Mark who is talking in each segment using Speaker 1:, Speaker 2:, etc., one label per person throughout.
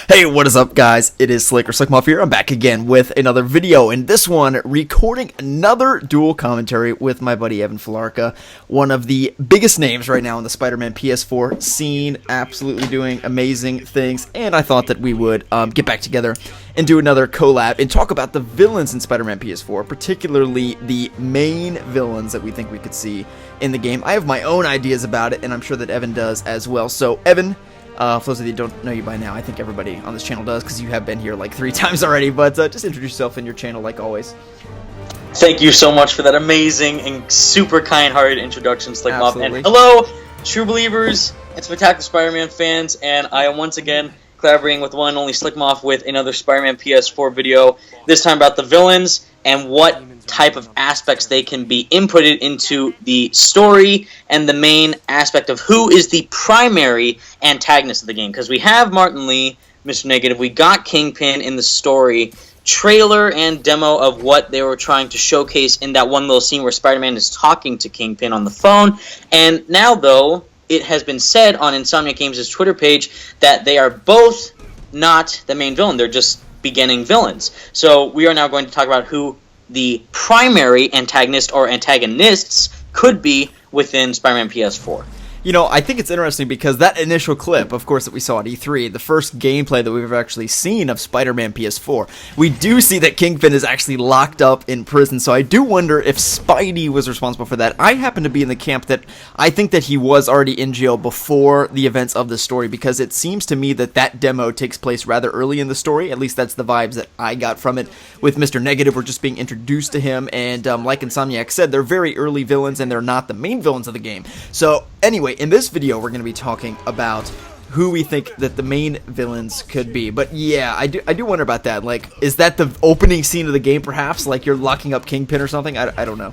Speaker 1: Hey, what is up, guys? It is Slikk or Slcmof here. I'm back again with another video, and this one recording another dual commentary with my buddy Evan Filarca, one of the biggest names right now in the Spider-Man PS4 scene, absolutely doing amazing things, and I thought that we would get back together and do another collab and talk about the villains in Spider-Man PS4, particularly the main villains that we think we could see in the game. I have my own ideas about it, and I'm sure that Evan does as well. So, Evan, for those of you who don't know you by now, I think everybody on this channel does because you have been here like 3 times already, but just introduce yourself and your channel like always.
Speaker 2: Thank you so much for that amazing and super kind-hearted introduction, Slikmof. And hello, true believers and Spectacular Spider-Man fans, and I am once again collaborating with one and only Slcmof with another Spider-Man PS4 video, this time about the villains and what type of aspects they can be inputted into the story and the main aspect of who is the primary antagonist of the game. Because we have Martin Li, Mr. Negative, we got Kingpin in the story, trailer and demo of what they were trying to showcase in that one little scene where Spider-Man is talking to Kingpin on the phone, and now, though, it has been said on Insomnaic Games' Twitter page that they are both not the main villain, they're just beginning villains. So we are now going to talk about who the primary antagonist or antagonists could be within Spider-Man PS4.
Speaker 1: You know, I think it's interesting because that initial clip, of course, that we saw at E3, the first gameplay that we've actually seen of Spider-Man PS4, we do see that Kingpin is actually locked up in prison, so I do wonder if Spidey was responsible for that. I happen to be in the camp that I think that he was already in jail before the events of the story, because it seems to me that that demo takes place rather early in the story. At least that's the vibes that I got from it. With Mr. Negative, we're just being introduced to him, and like Insomniac said, they're very early villains, and they're not the main villains of the game. So, anyway, in this video, we're going to be talking about who we think that the main villains could be. But yeah, I do wonder about that. Like, is that the opening scene of the game, perhaps? Like, you're locking up Kingpin or something? I don't know.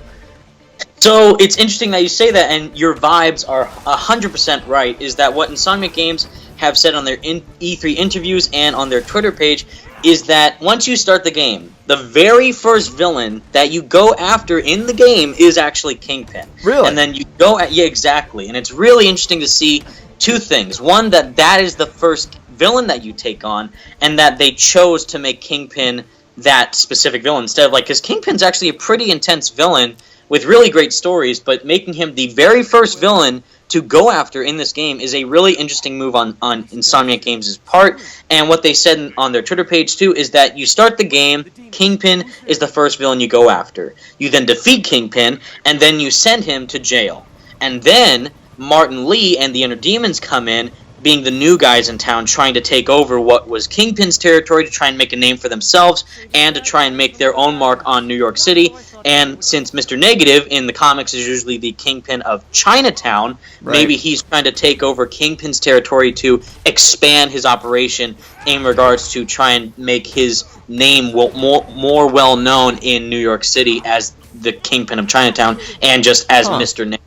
Speaker 2: So, it's interesting that you say that, and your vibes are 100% right, is that what Insomniac Games have said on their E3 interviews and on their Twitter page is that once you start the game, the very first villain that you go after in the game is actually Kingpin.
Speaker 1: Really?
Speaker 2: And then you go at... Yeah, exactly. And it's really interesting to see two things. One, that is the first villain that you take on, and that they chose to make Kingpin that specific villain instead of, like... Because Kingpin's actually a pretty intense villain with really great stories, but making him the very first villain to go after in this game is a really interesting move on Insomniac Games' part. And what they said on their Twitter page too is that you start the game, Kingpin is the first villain you go after. You then defeat Kingpin, and then you send him to jail. And then Martin Li and the Inner Demons come in, being the new guys in town, trying to take over what was Kingpin's territory to try and make a name for themselves and to try and make their own mark on New York City. And since Mr. Negative in the comics is usually the Kingpin of Chinatown, maybe he's trying to take over Kingpin's territory to expand his operation in regards to try and make his name more well known in New York City as the Kingpin of Chinatown and just as Mr. Negative.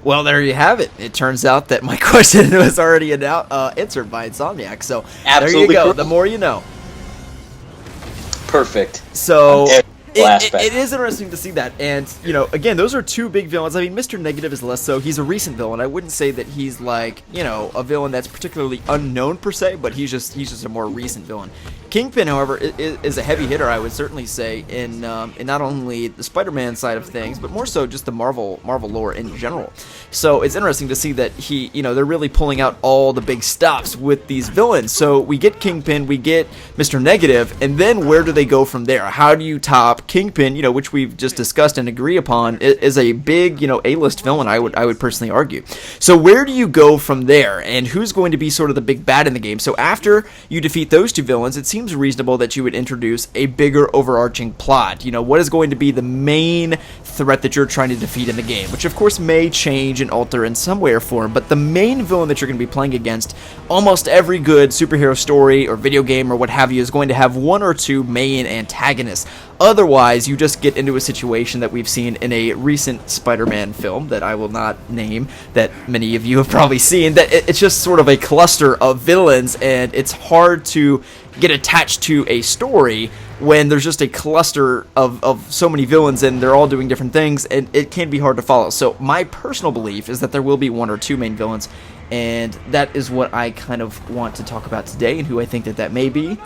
Speaker 1: Well, there you have it. It turns out that my question was already answered by Insomniac. So
Speaker 2: Absolutely
Speaker 1: there you go.
Speaker 2: correct.
Speaker 1: The more you know.
Speaker 2: Perfect.
Speaker 1: So it is interesting to see that. And, you know, again, those are two big villains. I mean, Mr. Negative is less so. He's a recent villain. I wouldn't say that he's like, you know, a villain that's particularly unknown per se, but he's just a more recent villain. Kingpin, however, is a heavy hitter, I would certainly say, in not only the Spider-Man side of things, but more so just the Marvel lore in general. So it's interesting to see that they're really pulling out all the big stops with these villains. So we get Kingpin, we get Mr. Negative, and then where do they go from there? How do you top Kingpin, which we've just discussed and agree upon, is a big, A-list villain, I would personally argue. So where do you go from there, and who's going to be sort of the big bad in the game? So after you defeat those two villains, it seems reasonable that you would introduce a bigger overarching plot. What is going to be the main threat that you're trying to defeat in the game, which of course may change and alter in some way or form, but the main villain that you're going to be playing against, almost every good superhero story or video game or what have you, is going to have one or two main antagonists. Otherwise, you just get into a situation that we've seen in a recent Spider-Man film that I will not name, that many of you have probably seen, that it's just sort of a cluster of villains, and it's hard to get attached to a story when there's just a cluster of so many villains and they're all doing different things, and it can be hard to follow. So my personal belief is that there will be one or two main villains, And that is what I kind of want to talk about today, and who I think that may be.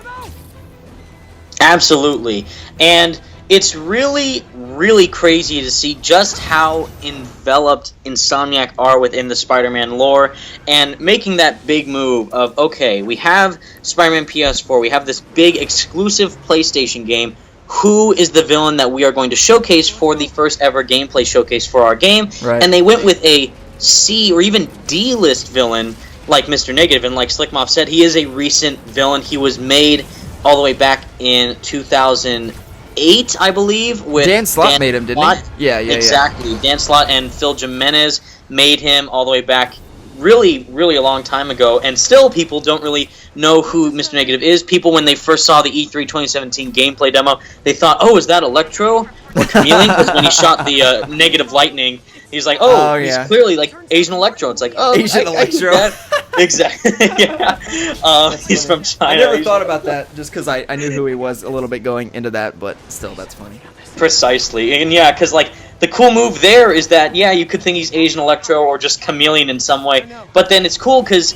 Speaker 2: Absolutely. And it's really, really crazy to see just how enveloped Insomniac are within the Spider-Man lore, and making that big move of, okay, we have Spider-Man PS4, we have this big exclusive PlayStation game. Who is the villain that we are going to showcase for the first ever gameplay showcase for our game?
Speaker 1: Right.
Speaker 2: And they went with a C or even D-list villain like Mr. Negative, and like Slcmof said, he is a recent villain. He was made all the way back in 2008, I believe, with
Speaker 1: Dan Slott made him, didn't he? Yeah,
Speaker 2: exactly.
Speaker 1: Yeah.
Speaker 2: Dan Slott and Phil Jimenez made him all the way back really, really a long time ago, and still people don't really know who Mr. Negative is. People, when they first saw the E3 2017 gameplay demo, they thought, oh, is that Electro or Chameleon? Because when he shot the negative lightning, he's like, he's clearly like Asian Electro. It's like,
Speaker 1: Asian Electro.
Speaker 2: Exactly. Yeah. He's from China.
Speaker 1: I never thought about that just because I knew who he was a little bit going into that, but still, that's funny.
Speaker 2: Precisely. And yeah, because like the cool move there is that, yeah, you could think he's Asian Electro or just Chameleon in some way, but then it's cool because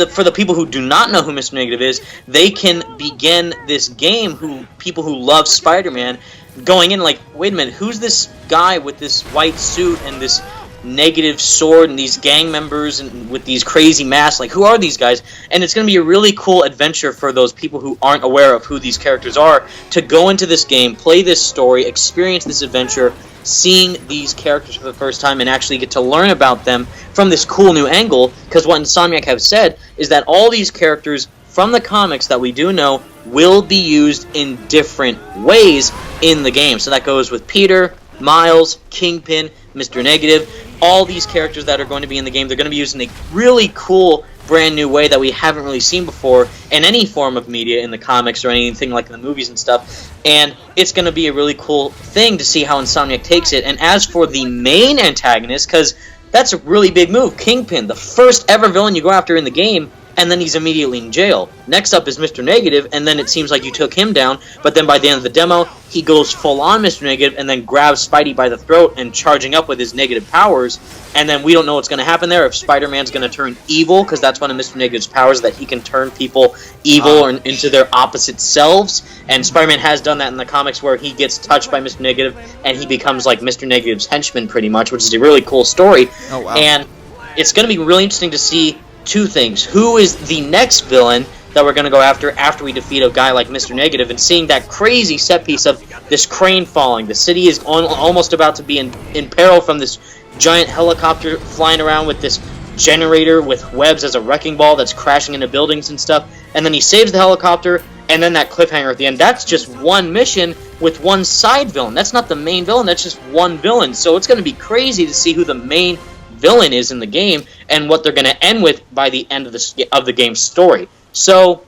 Speaker 2: for the people who do not know who Mr. Negative is, they can begin this game, people who love Spider-Man, going in like, wait a minute, who's this guy with this white suit and this negative sword and these gang members and with these crazy masks? Like, who are these guys? And it's going to be a really cool adventure for those people who aren't aware of who these characters are to go into this game, play this story, experience this adventure, seeing these characters for the first time and actually get to learn about them from this cool new angle. Because what Insomniac have said is that all these characters from the comics that we do know will be used in different ways in the game. So that goes with Peter, Miles, Kingpin, Mr. Negative, all these characters that are going to be in the game. They're going to be used in a really cool, brand new way that we haven't really seen before in any form of media in the comics or anything like in the movies and stuff. And it's going to be a really cool thing to see how Insomniac takes it. And as for the main antagonist, because that's a really big move, Kingpin, the first ever villain you go after in the game, and then he's immediately in jail. Next up is Mr. Negative, and then it seems like you took him down, but then by the end of the demo, he goes full-on Mr. Negative and then grabs Spidey by the throat and charging up with his negative powers, and then we don't know what's going to happen there, if Spider-Man's going to turn evil, because that's one of Mr. Negative's powers, that he can turn people evil or into their opposite selves, and Spider-Man has done that in the comics where he gets touched by Mr. Negative, and he becomes like Mr. Negative's henchman pretty much, which is a really cool story.
Speaker 1: Oh, wow.
Speaker 2: And it's going to be really interesting to see two things. Who is the next villain that we're going to go after we defeat a guy like Mr. Negative, and seeing that crazy set piece of this crane falling. The city is almost about to be in peril from this giant helicopter flying around with this generator with webs as a wrecking ball that's crashing into buildings and stuff. And then he saves the helicopter, and then that cliffhanger at the end. That's just one mission with one side villain. That's not the main villain. That's just one villain. So it's going to be crazy to see who the main villain is in the game and what they're going to end with by the end of the game's story. So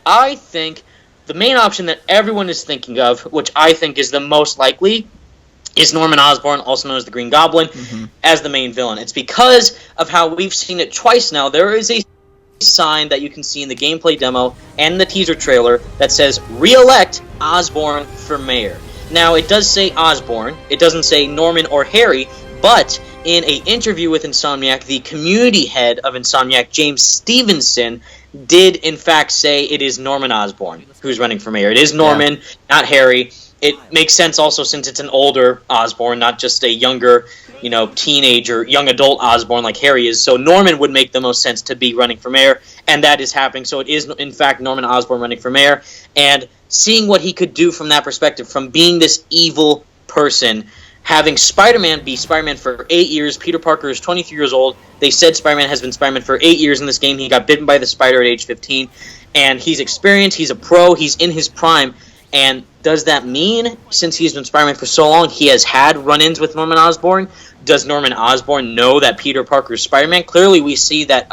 Speaker 2: I think the main option that everyone is thinking of, which I think is the most likely, is Norman Osborn, also known as the Green Goblin, as the main villain. It's because of how we've seen it twice now. There is a sign that you can see in the gameplay demo and the teaser trailer that says, "Re-elect Osborn for mayor." Now, it does say Osborn. It doesn't say Norman or Harry, but in an interview with Insomniac, the community head of Insomniac, James Stevenson, did in fact say it is Norman Osborn who's running for mayor. It is Norman, not Harry. It makes sense also since it's an older Osborn, not just a younger, teenager, young adult Osborn like Harry is. So Norman would make the most sense to be running for mayor, and that is happening. So it is, in fact, Norman Osborn running for mayor, and seeing what he could do from that perspective, from being this evil person, having Spider-Man be Spider-Man for 8 years. Peter Parker is 23 years old. They said Spider-Man has been Spider-Man for 8 years in this game. He got bitten by the spider at age 15. And he's experienced, he's a pro, he's in his prime. And does that mean, since he's been Spider-Man for so long, he has had run-ins with Norman Osborn? Does Norman Osborn know that Peter Parker is Spider-Man? Clearly we see that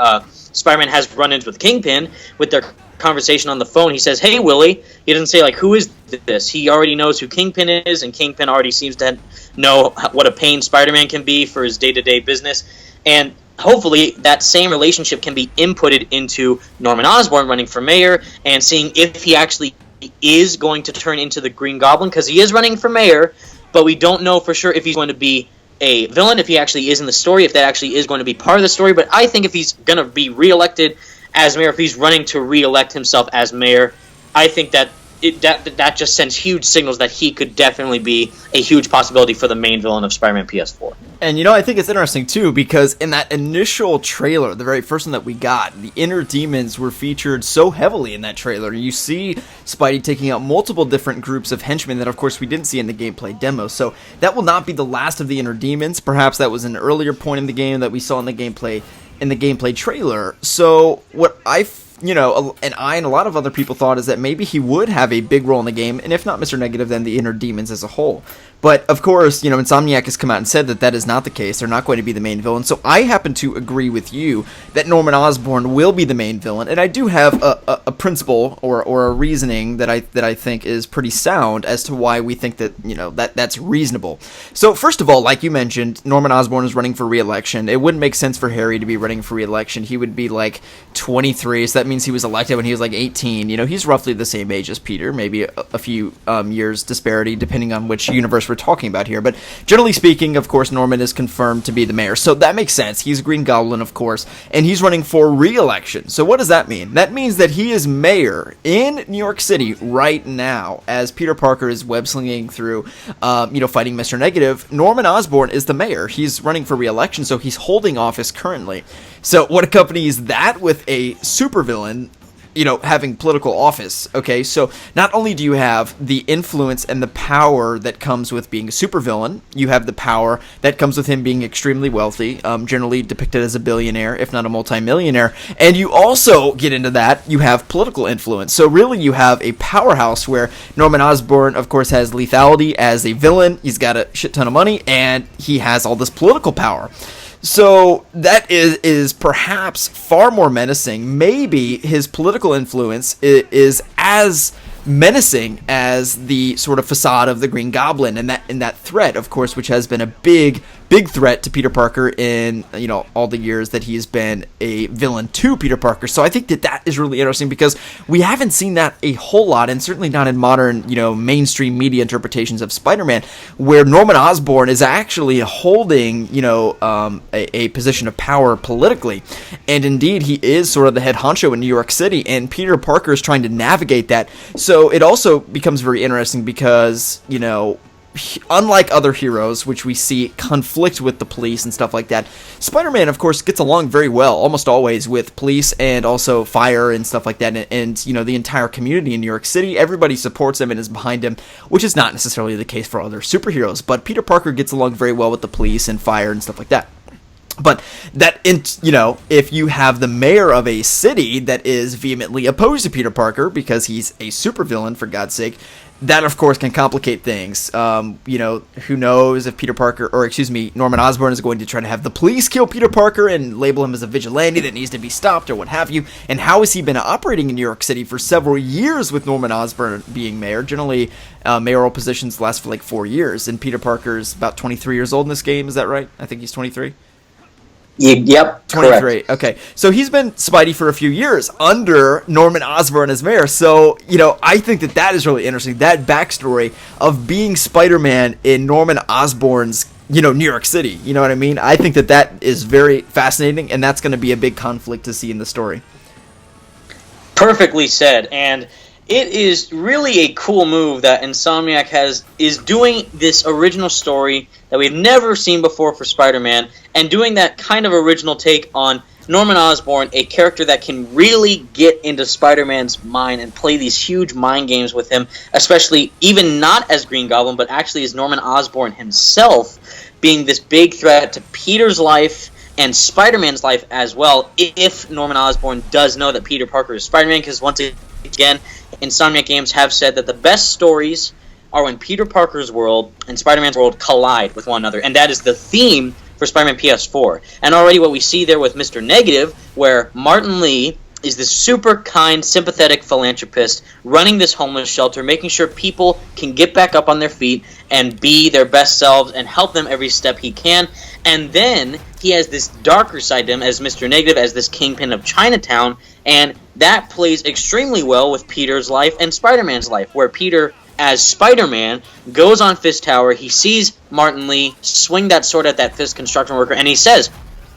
Speaker 2: Spider-Man has run-ins with Kingpin with their conversation on the phone. He says, "Hey, Willie." He doesn't say, like, who is this? He already knows who Kingpin is, and Kingpin already seems to know what a pain Spider-Man can be for his day-to-day business. And hopefully that same relationship can be inputted into Norman Osborn running for mayor and seeing if he actually is going to turn into the Green Goblin, because he is running for mayor, but we don't know for sure if he's going to be a villain, if he actually is in the story, if that actually is going to be part of the story. But I think if he's going to be reelected as mayor, if he's running to reelect himself as mayor, I think that that just sends huge signals that he could definitely be a huge possibility for the main villain of Spider-Man PS4.
Speaker 1: And, I think it's interesting, too, because in that initial trailer, the very first one that we got, the inner demons were featured so heavily in that trailer. You see Spidey taking out multiple different groups of henchmen that, of course, we didn't see in the gameplay demo. So that will not be the last of the inner demons. Perhaps that was an earlier point in the game that we saw in the gameplay trailer. So what and I and a lot of other people thought is that maybe he would have a big role in the game, and if not Mr. Negative, then the inner demons as a whole. But, of course, Insomniac has come out and said that that is not the case. They're not going to be the main villain. So I happen to agree with you that Norman Osborn will be the main villain. And I do have a principle or a reasoning that I think is pretty sound as to why we think that, that's reasonable. So, first of all, like you mentioned, Norman Osborn is running for re-election. It wouldn't make sense for Harry to be running for re-election. He would be, 23, so that means he was elected when he was, 18. He's roughly the same age as Peter, maybe a few years disparity, depending on which universe we're talking about here. But generally speaking, of course, Norman is confirmed to be the mayor, so that makes sense. He's Green Goblin, of course, and he's running for re-election. So what does that mean? That means that he is mayor in New York City right now, as Peter Parker is web-slinging through, fighting Mr. Negative. Norman Osborn is the mayor. He's running for re-election, so he's holding office currently. So what accompanies that with a supervillain, having political office, okay? So not only do you have the influence and the power that comes with being a supervillain, you have the power that comes with him being extremely wealthy, generally depicted as a billionaire, if not a multimillionaire, and you also get into that, you have political influence. So really you have a powerhouse where Norman Osborn, of course, has lethality as a villain, he's got a shit ton of money, and he has all this political power. So that is perhaps far more menacing. Maybe his political influence is as menacing as the sort of facade of the Green Goblin, and that threat, of course, which has been a big threat to Peter Parker in all the years that he's been a villain to Peter Parker. So I think that is really interesting because we haven't seen that a whole lot, and certainly not in modern mainstream media interpretations of Spider-Man, where Norman Osborn is actually holding a position of power politically, and indeed he is sort of the head honcho in New York City, and Peter Parker is trying to navigate that. So it also becomes very interesting because unlike other heroes, which we see conflict with the police and stuff like that, Spider-Man, of course, gets along very well, almost always, with police and also fire and stuff like that, and the entire community in New York City. Everybody supports him and is behind him, which is not necessarily the case for other superheroes, but Peter Parker gets along very well with the police and fire and stuff like that. But that, if you have the mayor of a city that is vehemently opposed to Peter Parker because he's a supervillain, for God's sake, that, of course, can complicate things. Who knows if Norman Osborn is going to try to have the police kill Peter Parker and label him as a vigilante that needs to be stopped or what have you. And how has he been operating in New York City for several years with Norman Osborn being mayor? Generally, mayoral positions last for 4 years, and Peter Parker's about 23 years old in this game. Is that right? I think he's 23.
Speaker 2: Yep,
Speaker 1: 23.
Speaker 2: Correct.
Speaker 1: Okay, so he's been Spidey for a few years under Norman Osborn as mayor. So, I think that is really interesting. That backstory of being Spider-Man in Norman Osborn's, New York City. You know what I mean? I think that is very fascinating, and that's going to be a big conflict to see in the story.
Speaker 2: Perfectly said, and it is really a cool move that Insomniac is doing this original story that we've never seen before for Spider-Man, and doing that kind of original take on Norman Osborn, a character that can really get into Spider-Man's mind and play these huge mind games with him, especially even not as Green Goblin, but actually as Norman Osborn himself, being this big threat to Peter's life and Spider-Man's life as well, if Norman Osborn does know that Peter Parker is Spider-Man, because once again, Insomniac Games have said that the best stories are when Peter Parker's world and Spider-Man's world collide with one another, and that is the theme for Spider-Man PS4. And already what we see there with Mr. Negative, where Martin Lee is this super kind, sympathetic philanthropist running this homeless shelter, making sure people can get back up on their feet and be their best selves and help them every step he can. And then he has this darker side to him as Mr. Negative, as this Kingpin of Chinatown, and that plays extremely well with Peter's life and Spider-Man's life, where Peter as Spider-Man goes on Fist Tower. He sees Martin Lee swing that sword at that Fist construction worker, and he says,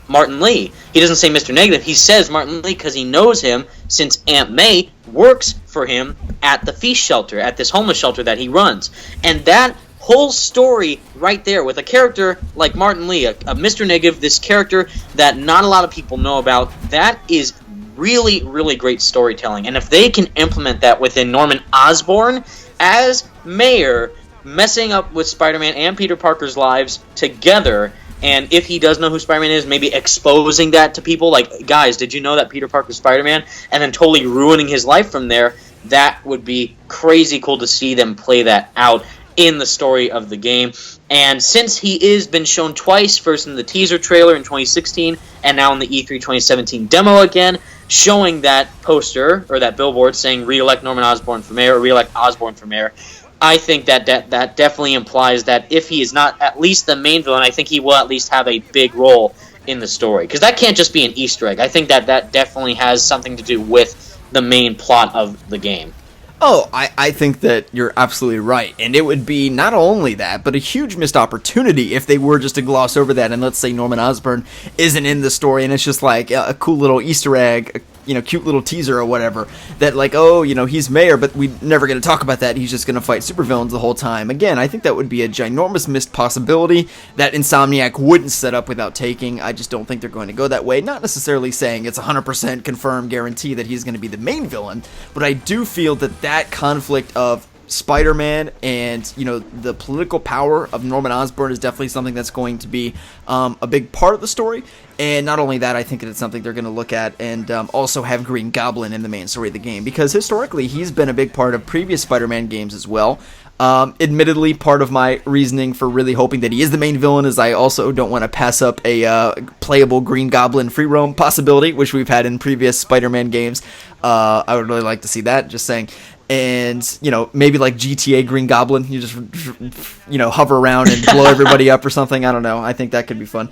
Speaker 2: Martin Lee. He doesn't say Mr. Negative. He says Martin Lee because he knows him since Aunt May works for him at the feast shelter, at this homeless shelter that he runs. And that whole story right there with a character like Martin Lee, a Mr. Negative, this character that not a lot of people know about, that is really, really great storytelling. And if they can implement that within Norman Osborn as mayor, messing up with Spider-Man and Peter Parker's lives together, and if he does know who Spider-Man is, maybe exposing that to people, like, guys, did you know that Peter Parker's Spider-Man? And then totally ruining his life from there, that would be crazy cool to see them play that out in the story of the game. And since he is been shown twice, first in the teaser trailer in 2016, and now in the E3 2017 demo again, showing that poster, or that billboard saying, re-elect Norman Osborn for mayor, or re-elect Osborn for mayor, I think that definitely implies that if he is not at least the main villain, I think he will at least have a big role in the story. Because that can't just be an Easter egg. I think that definitely has something to do with the main plot of the game.
Speaker 1: Oh, I think that you're absolutely right. And it would be not only that, but a huge missed opportunity if they were just to gloss over that. And let's say Norman Osborn isn't in the story and it's just like a cool little Easter egg, cute little teaser or whatever. That like, oh, he's mayor, but we're never going to talk about that. He's just going to fight supervillains the whole time. Again, I think that would be a ginormous missed possibility that Insomniac wouldn't set up without taking. I just don't think they're going to go that way. Not necessarily saying it's 100% confirmed guarantee that he's going to be the main villain, but I do feel that conflict of Spider-Man and the political power of Norman Osborn is definitely something that's going to be a big part of the story. And not only that, I think that it's something they're going to look at and also have Green Goblin in the main story of the game, because historically he's been a big part of previous Spider-Man games as well. Admittedly, part of my reasoning for really hoping that he is the main villain is I also don't want to pass up a playable Green Goblin free roam possibility, which we've had in previous Spider-Man games. I would really like to see that, just saying. And, maybe like GTA Green Goblin, you just, hover around and blow everybody up or something. I don't know. I think that could be fun.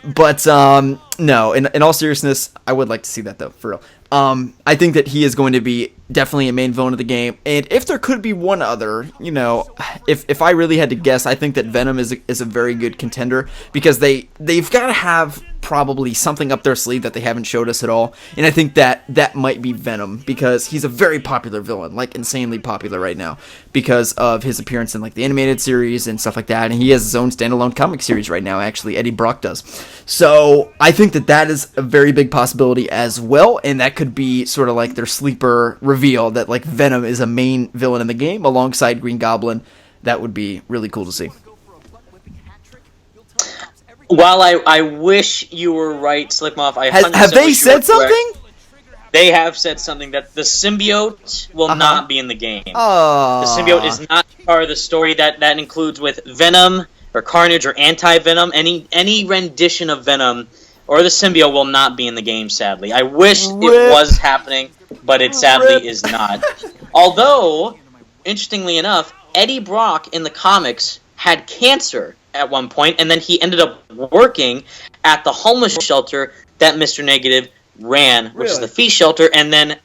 Speaker 1: But, no, in all seriousness, I would like to see that, though, for real. I think that he is going to be definitely a main villain of the game. And if there could be one other, if I really had to guess, I think that Venom is a very good contender, because they've got to have probably something up their sleeve that they haven't showed us at all. And I think that might be Venom, because he's a very popular villain, like insanely popular right now, because of his appearance in like the animated series and stuff like that. And he has his own standalone comic series right now, actually. Eddie Brock does. So I think that is a very big possibility as well. And that could be sort of like their sleeper reveal that like Venom is a main villain in the game alongside Green Goblin. That would be really cool to see.
Speaker 2: While I wish you were right, Slcmof,
Speaker 1: have they said something?
Speaker 2: They have said something that the symbiote will not be in the game.
Speaker 1: Oh.
Speaker 2: The symbiote is not part of the story. That includes with Venom or Carnage or Anti-Venom. Any rendition of Venom or the symbiote will not be in the game, sadly. I wish it was happening, but it sadly is not. Although, interestingly enough, Eddie Brock in the comics had cancer at one point, and then he ended up working at the homeless shelter that Mr. Negative ran, which is the feast shelter, and then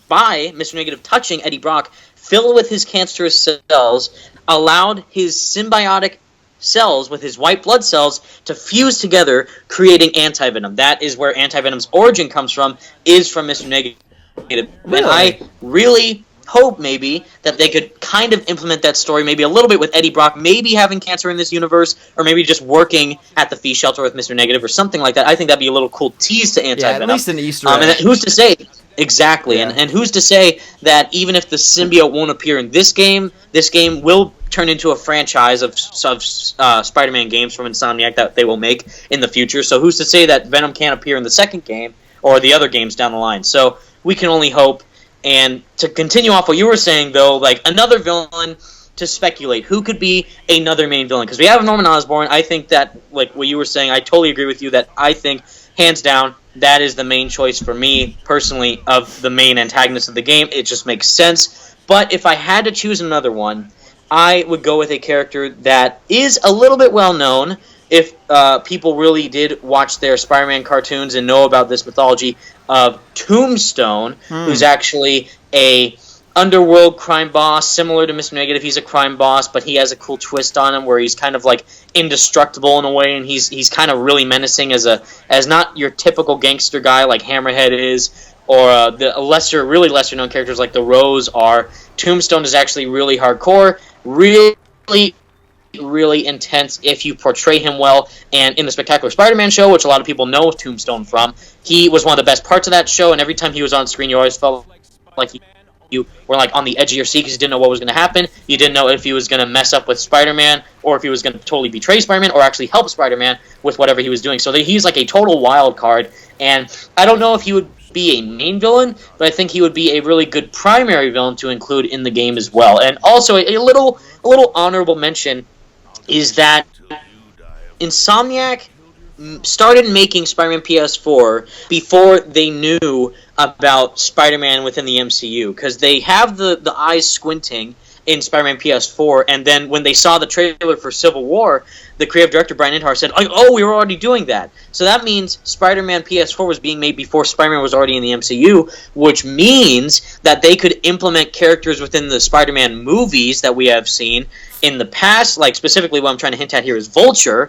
Speaker 2: by Mr. Negative touching Eddie Brock, filled with his cancerous cells, allowed his symbiotic cells with his white blood cells to fuse together, creating Anti-Venom. That is where Anti-Venom's origin comes from, is from Mr. Negative. And I really hope maybe that they could kind of implement that story maybe a little bit with Eddie Brock maybe having cancer in this universe, or maybe just working at the feast shelter with Mr. Negative or something like that. I think that'd be a little cool tease to Anti-Venom.
Speaker 1: Yeah, at least an Easter egg.
Speaker 2: And who's to say exactly, and who's to say that even if the symbiote won't appear in this game will turn into a franchise of Spider-Man games from Insomniac that they will make in the future. So who's to say that Venom can't appear in the second game or the other games down the line? So we can only hope. And to continue off what you were saying, though, like another villain to speculate, who could be another main villain? Because we have Norman Osborn. I think that, like what you were saying, I totally agree with you that I think, hands down, that is the main choice for me, personally, of the main antagonist of the game. It just makes sense. But if I had to choose another one, I would go with a character that is a little bit well-known. If people really did watch their Spider-Man cartoons and know about this mythology of Tombstone, who's actually a underworld crime boss, similar to Mr. Negative. He's a crime boss, but he has a cool twist on him where he's kind of like indestructible in a way, and he's kind of really menacing as not your typical gangster guy like Hammerhead is, or the really lesser known characters like the Rose are. Tombstone is actually really hardcore, really intense if you portray him well. And in the Spectacular Spider-Man show, which a lot of people know Tombstone from, he was one of the best parts of that show, and every time he was on screen, you always felt like you were like on the edge of your seat because you didn't know what was going to happen. You didn't know if he was going to mess up with Spider-Man, or if he was going to totally betray Spider-Man, or actually help Spider-Man with whatever he was doing. So he's like a total wild card, and I don't know if he would be a main villain, but I think he would be a really good primary villain to include in the game as well. And also a little honorable mention is that Insomniac started making Spider-Man PS4 before they knew about Spider-Man within the MCU, because they have the eyes squinting in Spider-Man PS4, and then when they saw the trailer for Civil War, the creative director Brian Intihar said, "Oh, we were already doing that." So that means Spider-Man PS4 was being made before Spider-Man was already in the MCU, which means that they could implement characters within the Spider-Man movies that we have seen in the past. Like specifically what I'm trying to hint at here is Vulture.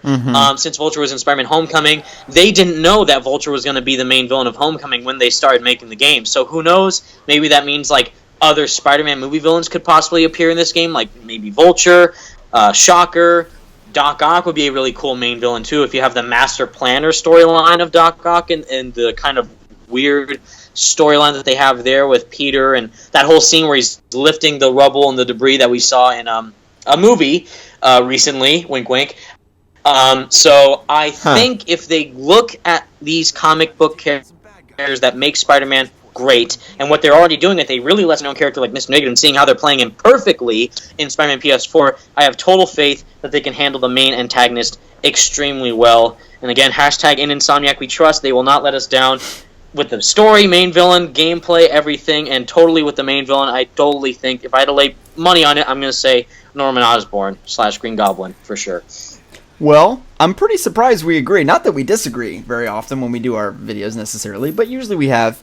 Speaker 2: Since Vulture was in Spider-Man Homecoming, they didn't know that Vulture was going to be the main villain of Homecoming when they started making the game. So who knows? Maybe that means like other Spider-Man movie villains could possibly appear in this game, like maybe Vulture, Shocker. Doc Ock would be a really cool main villain too if you have the Master Planner storyline of Doc Ock and the kind of weird storyline that they have there with Peter, and that whole scene where he's lifting the rubble and the debris that we saw in a movie recently, wink wink. So I think if they look at these comic book characters that make Spider-Man great, and what they're already doing with a really lesser-known character like Mr. Negative and seeing how they're playing him perfectly in Spider-Man PS4, I have total faith that they can handle the main antagonist extremely well. And again, hashtag in Insomniac we trust. They will not let us down with the story, main villain, gameplay, everything, and totally with the main villain. I totally think if I had to lay money on it, I'm going to say Norman Osborn / Green Goblin for sure.
Speaker 1: Well, I'm pretty surprised we agree. Not that we disagree very often when we do our videos necessarily, but usually we have,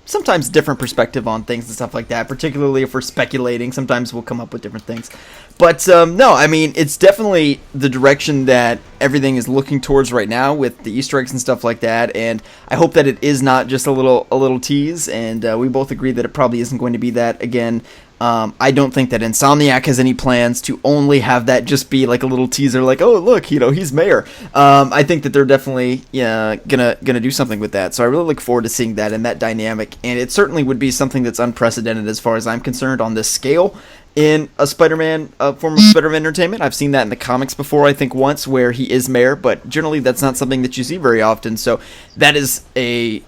Speaker 1: sometimes different perspective on things and stuff like that, particularly if we're speculating. Sometimes we'll come up with different things. But, no, I mean, it's definitely the direction that everything is looking towards right now with the Easter eggs and stuff like that, and I hope that it is not just a little tease, and we both agree that it probably isn't going to be that again. I don't think that Insomniac has any plans to only have that just be like a little teaser, like, oh look, he's mayor. I think that they're definitely gonna do something with that. So I really look forward to seeing that and that dynamic, and it certainly would be something that's unprecedented as far as I'm concerned on this scale in a Spider-Man form of Spider-Man entertainment. I've seen that in the comics before, I think once, where he is mayor, but generally that's not something that you see very often. So that is a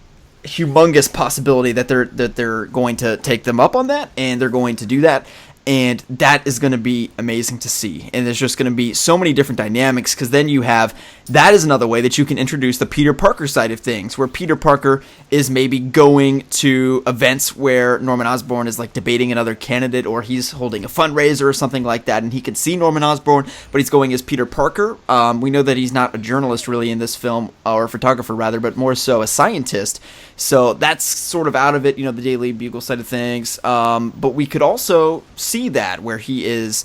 Speaker 1: humongous possibility that they're going to take them up on that, and they're going to do that, and that is going to be amazing to see. And there's just going to be so many different dynamics, because then you have, that is another way that you can introduce the Peter Parker side of things, where Peter Parker is maybe going to events where Norman Osborn is like debating another candidate, or he's holding a fundraiser or something like that, and he can see Norman Osborn, but he's going as Peter Parker. We know that he's not a journalist really in this film, or a photographer rather, but more so a scientist. So that's sort of out of it, the Daily Bugle side of things. But we could also see that where he is,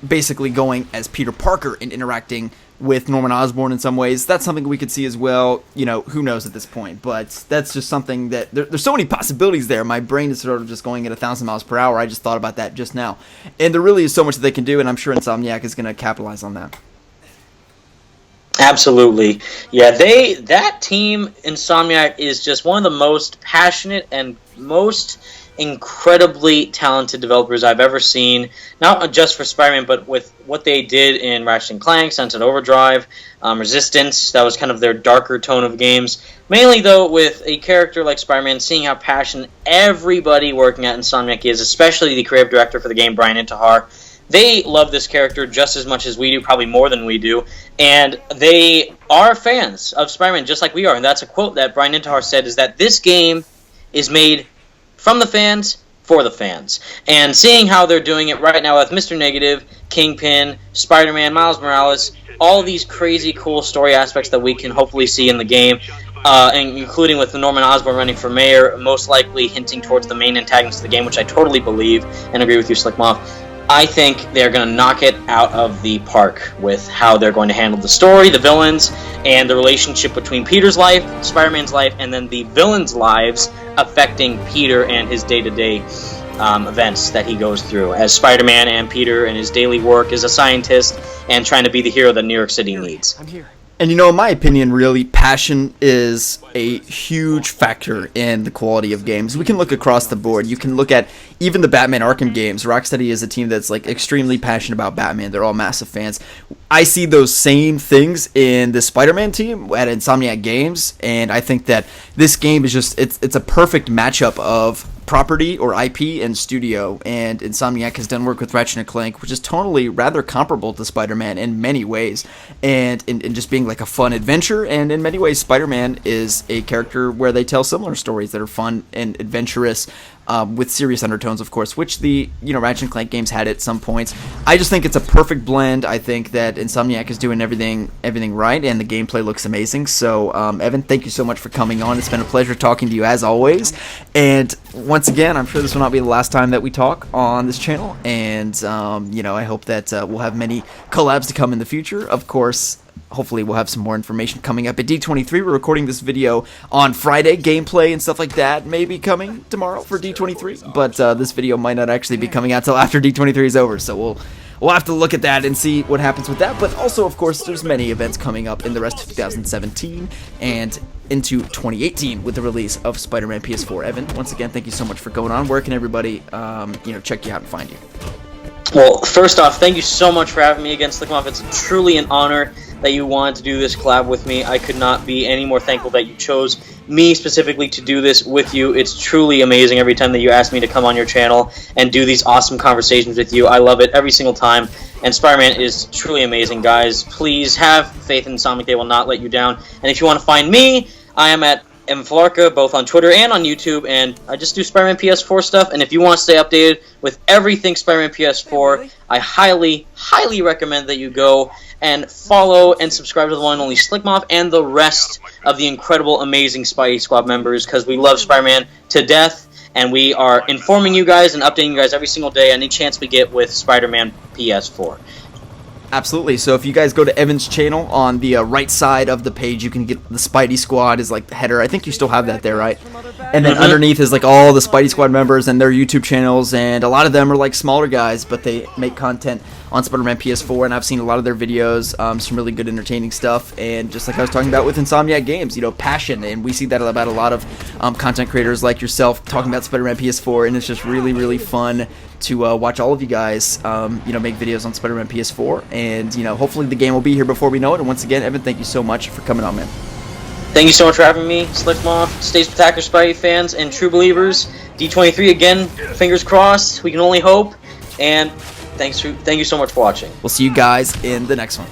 Speaker 1: basically going as Peter Parker and interacting with Norman Osborn in some ways. That's something we could see as well. Who knows at this point, but that's just something that there's so many possibilities there. My brain is sort of just going at 1,000 miles per hour. I just thought about that just now, and there really is so much that they can do, and I'm sure Insomniac is going to capitalize on that.
Speaker 2: Absolutely. Yeah, that team, Insomniac, is just one of the most passionate and most incredibly talented developers I've ever seen, not just for Spider-Man, but with what they did in Ratchet & Clank, Sunset Overdrive, Resistance. That was kind of their darker tone of games. Mainly, though, with a character like Spider-Man, seeing how passionate everybody working at Insomniac is, especially the creative director for the game, Brian Intihar. They love this character just as much as we do, probably more than we do, and they are fans of Spider-Man just like we are. And that's a quote that Brian Intihar said, is that this game is made from the fans for the fans. And seeing how they're doing it right now with Mr. Negative, Kingpin, Spider-Man, Miles Morales, all these crazy cool story aspects that we can hopefully see in the game, including with Norman Osborne running for mayor, most likely hinting towards the main antagonist of the game, which I totally believe and agree with you, Slcmof. I think they're going to knock it out of the park with how they're going to handle the story, the villains, and the relationship between Peter's life, Spider-Man's life, and then the villains' lives affecting Peter and his day-to-day events that he goes through as Spider-Man and Peter and his daily work as a scientist and trying to be the hero that New York City needs.
Speaker 1: I'm here. And you know, in my opinion, really, passion is a huge factor in the quality of games. We can look across the board. You can look at even the Batman Arkham games. Rocksteady is a team that's like extremely passionate about Batman. They're all massive fans. I see those same things in the Spider-Man team at Insomniac Games, and I think that this game is just it's a perfect matchup of property or IP and studio, and Insomniac has done work with Ratchet & Clank, which is tonally rather comparable to Spider-Man in many ways, and in just being like a fun adventure, and in many ways Spider-Man is a character where they tell similar stories that are fun and adventurous, with serious undertones, of course, which the Ratchet & Clank games had at some points. I just think it's a perfect blend. I think that Insomniac is doing everything right, and the gameplay looks amazing. So, Evan, thank you so much for coming on. It's been a pleasure talking to you as always. And once again, I'm sure this will not be the last time that we talk on this channel. And I hope that we'll have many collabs to come in the future. Of course, hopefully we'll have some more information coming up at D23. We're recording this video on Friday. Gameplay and stuff like that may be coming tomorrow for D23, but this video might not actually be coming out till after D23 is over, so we'll have to look at that and see what happens with that. But also, of course, there's many events coming up in the rest of 2017 and into 2018 with the release of Spider-Man PS4. Evan, once again, thank you so much for going on. Where can everybody check you out and find you?
Speaker 2: Well, first off, thank you so much for having me again, Slcmof. It's truly an honor that you wanted to do this collab with me. I could not be any more thankful that you chose me specifically to do this with you. It's truly amazing every time that you ask me to come on your channel and do these awesome conversations with you. I love it every single time, and Spider-Man is truly amazing, guys. Please have faith in Insomniac. They will not let you down. And if you want to find me, I am at Filarca, both on Twitter and on YouTube, and I just do Spider-Man PS4 stuff. And if you want to stay updated with everything Spider-Man PS4, I highly, highly recommend that you go and follow and subscribe to the one and only Slcmof and the rest of the incredible, amazing Spidey Squad members, because we love Spider-Man to death, and we are informing you guys and updating you guys every single day any chance we get with Spider-Man PS4.
Speaker 1: Absolutely. So if you guys go to Evan's channel on the right side of the page, you can get the Spidey Squad is like the header. I think you still have that there, right? And then underneath is like all the Spidey Squad members and their YouTube channels, and a lot of them are like smaller guys, but they make content on Spider-Man PS4, and I've seen a lot of their videos, some really good entertaining stuff, and just like I was talking about with Insomniac Games, passion, and we see that about a lot of content creators like yourself talking about Spider-Man PS4, and it's just really, really fun to watch all of you guys, make videos on Spider-Man PS4, and, hopefully the game will be here before we know it. And once again, Evan, thank you so much for coming on, man.
Speaker 2: Thank you so much for having me, Slcmof. Stay spectacular, Spidey fans and true believers. D23 again, fingers crossed. We can only hope. And thank you so much for watching.
Speaker 1: We'll see you guys in the next one.